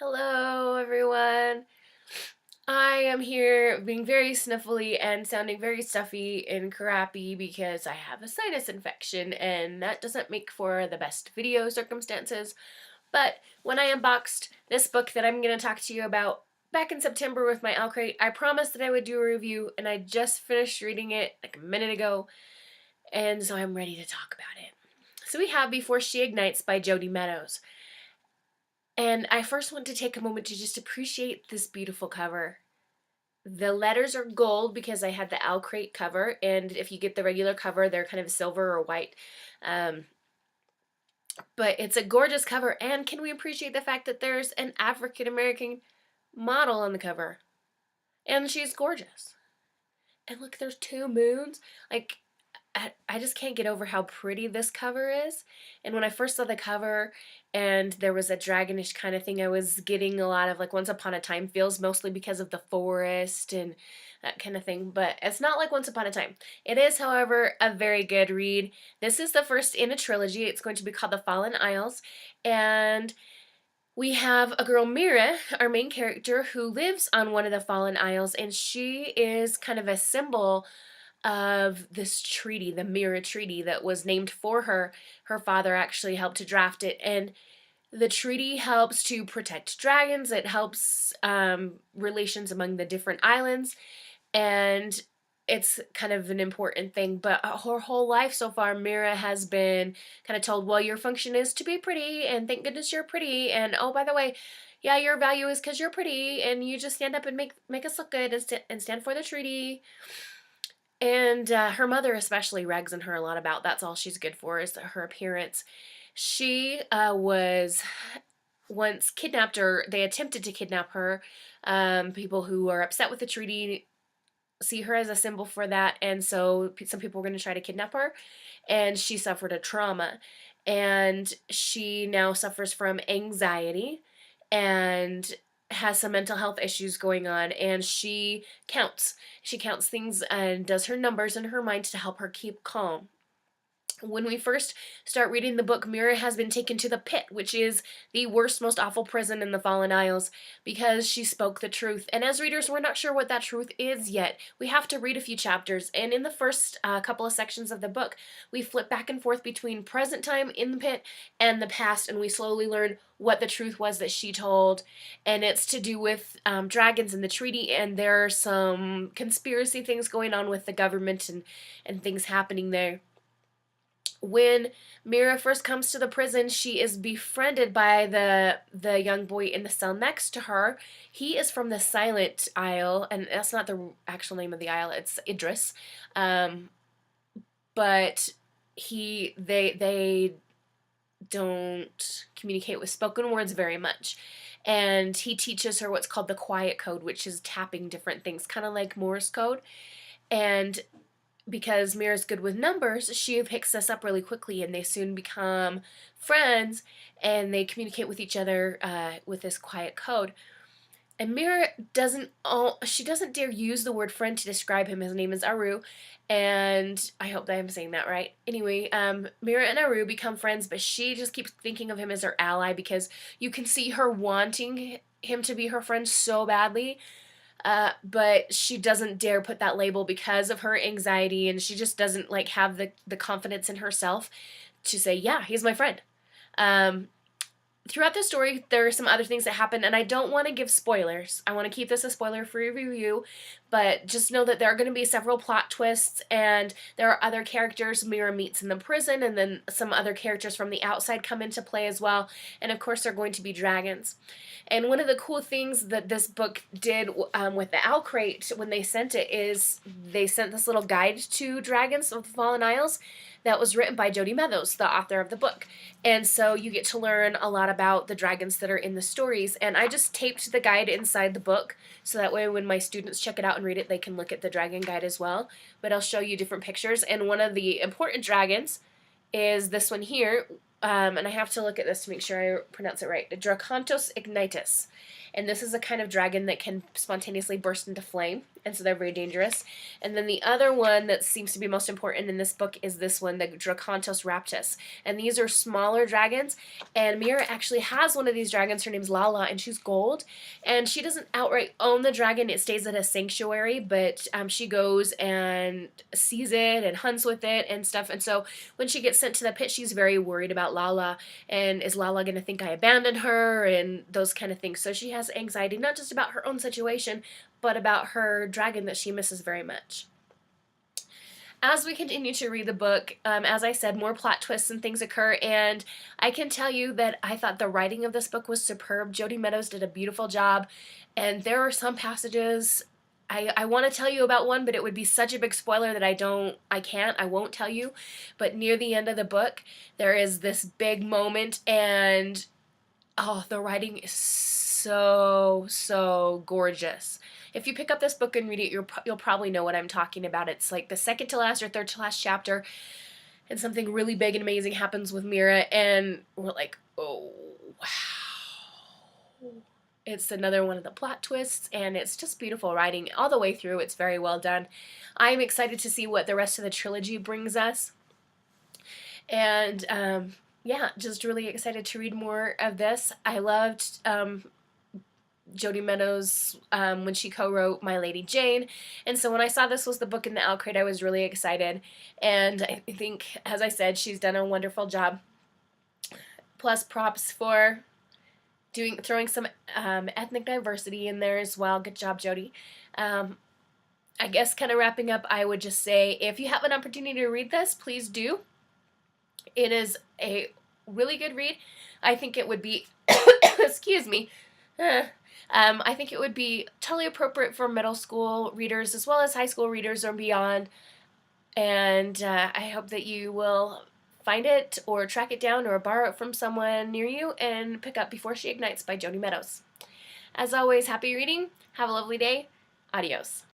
Hello, everyone. I am here being very sniffly and sounding very stuffy and crappy because I have a sinus infection, and that doesn't make for the best video circumstances. But when I unboxed this book that I'm going to talk to you about back in September with my Crate, I promised that I would do a review, and I just finished reading it like a minute ago, and so I'm ready to talk about it. So we have Before She Ignites by Jody Meadows. And I first want to take a moment to just appreciate this beautiful cover. The letters are gold because I had the Crate cover, and if you get the regular cover, they're kind of silver or white. Um, but it's a gorgeous cover, and can we appreciate the fact that there's an African American model on the cover? And she's gorgeous. And look, there's two moons. Like, I just can't get over how pretty this cover is. And when I first saw the cover and there was a dragonish kind of thing, I was getting a lot of like Once Upon a Time feels, mostly because of the forest and that kind of thing. But it's not like Once Upon a Time. It is, however, a very good read. This is the first in a trilogy. It's going to be called The Fallen Isles. And we have a girl, Mira, our main character, who lives on one of the Fallen Isles, and she is kind of a symbol of this treaty, the Mira Treaty, that was named for her. Her father actually helped to draft it, and the treaty helps to protect dragons. It helps relations among the different islands, and it's kind of an important thing. But her whole life so far, Mira has been kind of told, well, your function is to be pretty, and thank goodness you're pretty, and oh, by the way, yeah, your value is because you're pretty, and you just stand up and make us look good and stand for the treaty. And her mother especially rags on her a lot about that's all she's good for is her appearance. She was once kidnapped, or they attempted to kidnap her. People who are upset with the treaty see her as a symbol for that, and so some people were going to try to kidnap her, and she suffered a trauma. And she now suffers from anxiety and has some mental health issues going on, and she counts things and does her numbers in her mind to help her keep calm. When we first start reading the book, Mira has been taken to the pit, which is the worst, most awful prison in the Fallen Isles, because she spoke the truth. And as readers, we're not sure what that truth is yet. We have to read a few chapters, and in the first couple of sections of the book, we flip back and forth between present time in the pit and the past, and we slowly learn what the truth was that she told. And it's to do with dragons and the treaty, and there are some conspiracy things going on with the government and things happening there. When Mira first comes to the prison, she is befriended by the young boy in the cell next to her. He is from the Silent Isle, and that's not the actual name of the isle. It's Idris, but they don't communicate with spoken words very much. And he teaches her what's called the quiet code, which is tapping different things, kind of like Morse code. And because Mira's good with numbers, she picks this up really quickly, and they soon become friends, and they communicate with each other with this quiet code. And Mira doesn't dare use the word friend to describe him. His name is Aru, and I hope that I'm saying that right. Anyway, Mira and Aru become friends, but she just keeps thinking of him as her ally because you can see her wanting him to be her friend so badly. But she doesn't dare put that label because of her anxiety, and she just doesn't like have the confidence in herself to say, yeah, he's my friend. Throughout the story, there are some other things that happen, and I don't want to give spoilers. I want to keep this a spoiler-free review, but just know that there are going to be several plot twists, and there are other characters Mira meets in the prison, and then some other characters from the outside come into play as well, and of course there are going to be dragons. And one of the cool things that this book did with the Crate when they sent it is they sent this little guide to Dragons of the Fallen Isles that was written by Jody Meadows, the author of the book. And so you get to learn a lot about the dragons that are in the stories. And I just taped the guide inside the book so that way when my students check it out and read it, they can look at the dragon guide as well. But I'll show you different pictures. And one of the important dragons is this one here. And I have to look at this to make sure I pronounce it right. Dracontos ignitus. And this is a kind of dragon that can spontaneously burst into flame. and so they're very dangerous. And then the other one that seems to be most important in this book is this one, the Dracontos raptus. And these are smaller dragons, and Mira actually has one of these dragons. Her name's Lala, and she's gold. And she doesn't outright own the dragon. It stays at a sanctuary, but she goes and sees it and hunts with it and stuff. And so when she gets sent to the pit, she's very worried about Lala, and is Lala going to think I abandoned her, and those kind of things. So she has anxiety, not just about her own situation, but about her dragon that she misses very much. As we continue to read the book, as I said, more plot twists and things occur, and I can tell you that I thought the writing of this book was superb. Jodi Meadows did a beautiful job, and there are some passages, I want to tell you about one, but it would be such a big spoiler that I won't tell you. But near the end of the book, there is this big moment, and oh, the writing is so gorgeous. If you pick up this book and read it, you'll probably know what I'm talking about. It's like the second to last or third to last chapter, and something really big and amazing happens with Mira, and we're like, oh, wow. It's another one of the plot twists, and it's just beautiful writing all the way through. It's very well done. I'm excited to see what the rest of the trilogy brings us. And yeah, just really excited to read more of this. I loved Jodi Meadows when she co-wrote My Lady Jane, and so when I saw this was the book in the Owl Crate, I was really excited, and I think, as I said, she's done a wonderful job. Plus props for throwing some ethnic diversity in there as well. Good job, Jodi. I guess kind of wrapping up, I would just say if you have an opportunity to read this, please do. It is a really good read. I think it would be, excuse me, I think it would be totally appropriate for middle school readers as well as high school readers or beyond. And I hope that you will find it or track it down or borrow it from someone near you and pick up Before She Ignites by Jodi Meadows. As always, happy reading. Have a lovely day. Adios.